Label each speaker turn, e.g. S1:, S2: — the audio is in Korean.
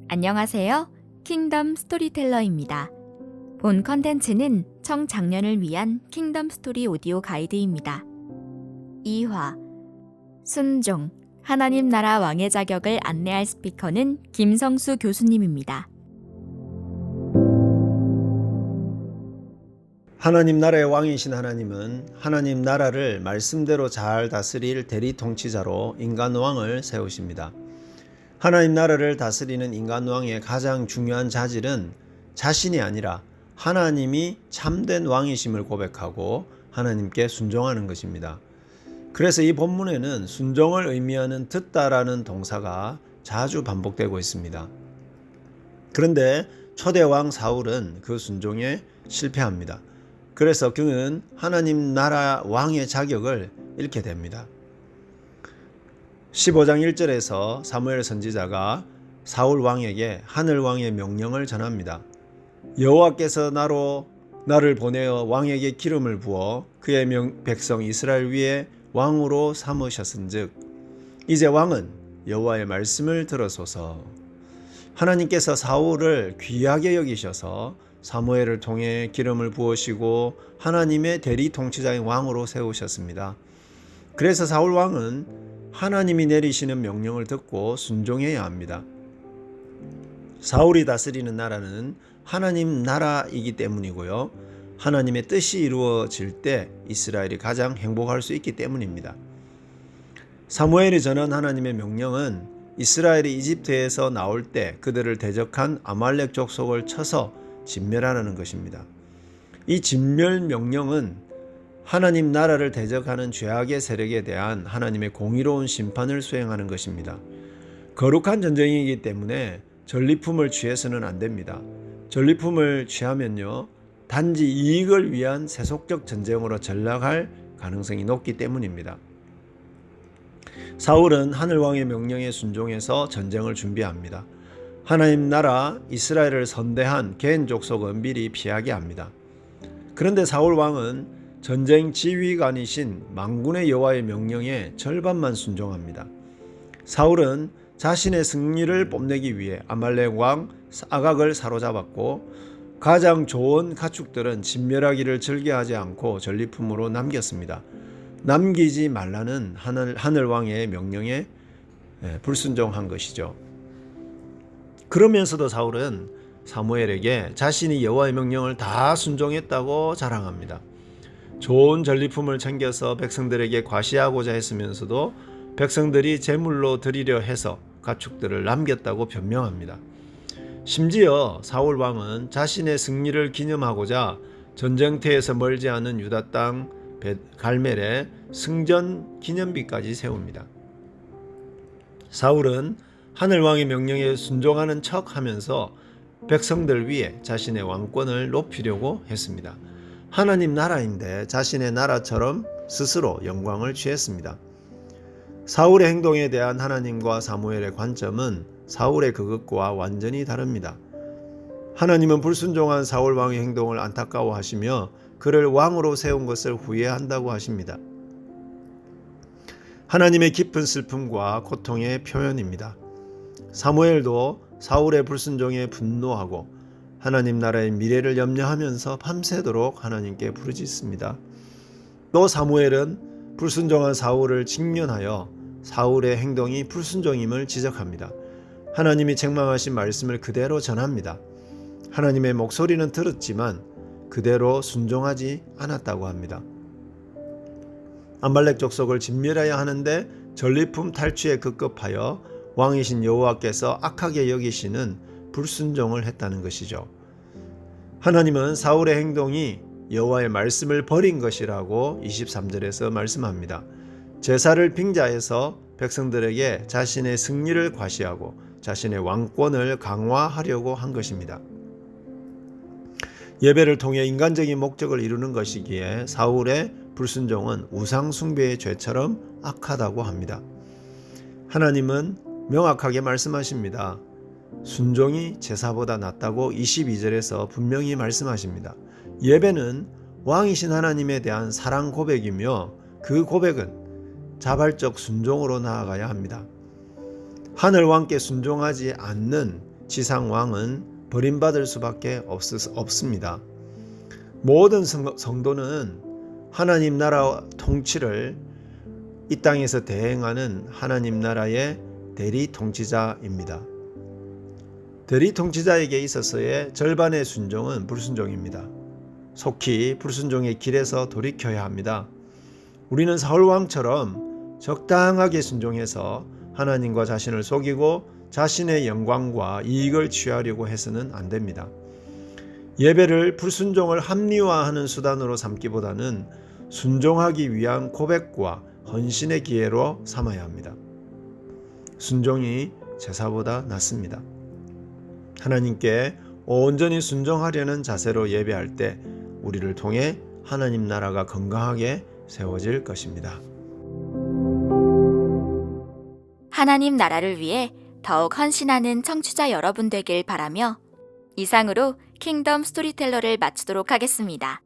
S1: 안녕하세요. 킹덤 스토리텔러입니다. 본 컨텐츠는 청장년을 위한 킹덤 스토리 오디오 가이드입니다. 2화 순종, 하나님 나라 왕의 자격을 안내할 스피커는 김성수 교수님입니다.
S2: 하나님 나라의 왕이신 하나님은 하나님 나라를 말씀대로 잘 다스릴 대리 통치자로 인간 왕을 세우십니다. 하나님 나라를 다스리는 인간 왕의 가장 중요한 자질은 자신이 아니라 하나님이 참된 왕이심을 고백하고 하나님께 순종하는 것입니다. 그래서 이 본문에는 순종을 의미하는 듣다라는 동사가 자주 반복되고 있습니다. 그런데 초대 왕 사울은 그 순종에 실패합니다. 그래서 그는 하나님 나라 왕의 자격을 잃게 됩니다. 15장 1절에서 사무엘 선지자가 사울 왕에게 하늘 왕의 명령을 전합니다. 여호와께서 나를 보내어 왕에게 기름을 부어 그의 백성 이스라엘 위에 왕으로 삼으셨은즉 이제 왕은 여호와의 말씀을 들으소서. 하나님께서 사울을 귀하게 여기셔서 사무엘을 통해 기름을 부으시고 하나님의 대리 통치자인 왕으로 세우셨습니다. 그래서 사울 왕은 하나님이 내리시는 명령을 듣고 순종해야 합니다. 사울이 다스리는 나라는 하나님 나라이기 때문이고요. 하나님의 뜻이 이루어질 때 이스라엘이 가장 행복할 수 있기 때문입니다. 사무엘이 전한 하나님의 명령은 이스라엘이 이집트에서 나올 때 그들을 대적한 아말렉 족속을 쳐서 진멸하라는 것입니다. 이 진멸 명령은 하나님 나라를 대적하는 죄악의 세력에 대한 하나님의 공의로운 심판을 수행하는 것입니다. 거룩한 전쟁이기 때문에 전리품을 취해서는 안 됩니다. 전리품을 취하면요, 단지 이익을 위한 세속적 전쟁으로 전락할 가능성이 높기 때문입니다. 사울은 하늘왕의 명령에 순종해서 전쟁을 준비합니다. 하나님 나라 이스라엘을 선대한 겐 족속은 미리 피하게 합니다. 그런데 사울 왕은 전쟁 지휘관이신 만군의 여호와의 명령에 절반만 순종합니다. 사울은 자신의 승리를 뽐내기 위해 아말렉 왕 아각을 사로잡았고 가장 좋은 가축들은 진멸하기를 즐겨하지 않고 전리품으로 남겼습니다. 남기지 말라는 하늘 왕의 명령에 불순종한 것이죠. 그러면서도 사울은 사무엘에게 자신이 여호와의 명령을 다 순종했다고 자랑합니다. 좋은 전리품을 챙겨서 백성들에게 과시하고자 했으면서도 백성들이 제물로 드리려 해서 가축들을 남겼다고 변명합니다. 심지어 사울 왕은 자신의 승리를 기념하고자 전쟁터에서 멀지 않은 유다 땅 갈멜에 승전 기념비까지 세웁니다. 사울은 하늘왕의 명령에 순종하는 척하면서 백성들 위에 자신의 왕권을 높이려고 했습니다. 하나님 나라인데 자신의 나라처럼 스스로 영광을 취했습니다. 사울의 행동에 대한 하나님과 사무엘의 관점은 사울의 그것과 완전히 다릅니다. 하나님은 불순종한 사울 왕의 행동을 안타까워하시며 그를 왕으로 세운 것을 후회한다고 하십니다. 하나님의 깊은 슬픔과 고통의 표현입니다. 사무엘도 사울의 불순종에 분노하고 하나님 나라의 미래를 염려하면서 밤새도록 하나님께 부르짖습니다. 또 사무엘은 불순종한 사울을 직면하여 사울의 행동이 불순종임을 지적합니다. 하나님이 책망하신 말씀을 그대로 전합니다. 하나님의 목소리는 들었지만 그대로 순종하지 않았다고 합니다. 아말렉 족속을 진멸해야 하는데 전리품 탈취에 급급하여 왕이신 여호와께서 악하게 여기시는 불순종을 했다는 것이죠. 하나님은 사울의 행동이 여호와의 말씀을 버린 것이라고 23절에서 말씀합니다. 제사를 빙자해서 백성들에게 자신의 승리를 과시하고 자신의 왕권을 강화하려고 한 것입니다. 예배를 통해 인간적인 목적을 이루는 것이기에 사울의 불순종은 우상 숭배의 죄처럼 악하다고 합니다. 하나님은 명확하게 말씀하십니다. 순종이 제사보다 낫다고 22절에서 분명히 말씀하십니다. 예배는 왕이신 하나님에 대한 사랑 고백이며 그 고백은 자발적 순종으로 나아가야 합니다. 하늘 왕께 순종하지 않는 지상 왕은 버림받을 수밖에 없습니다. 모든 성도는 하나님 나라 통치를 이 땅에서 대행하는 하나님 나라의 대리 통치자입니다. 대리 통치자에게 있어서의 절반의 순종은 불순종입니다. 속히 불순종의 길에서 돌이켜야 합니다. 우리는 사울 왕처럼 적당하게 순종해서 하나님과 자신을 속이고 자신의 영광과 이익을 취하려고 해서는 안 됩니다. 예배를 불순종을 합리화하는 수단으로 삼기보다는 순종하기 위한 고백과 헌신의 기회로 삼아야 합니다. 순종이 제사보다 낫습니다. 하나님께 온전히 순종하려는 자세로 예배할 때 우리를 통해 하나님 나라가 건강하게 세워질 것입니다.
S1: 하나님 나라를 위해 더욱 헌신하는 청취자 여러분 되길 바라며 이상으로 킹덤 스토리텔러를 마치도록 하겠습니다.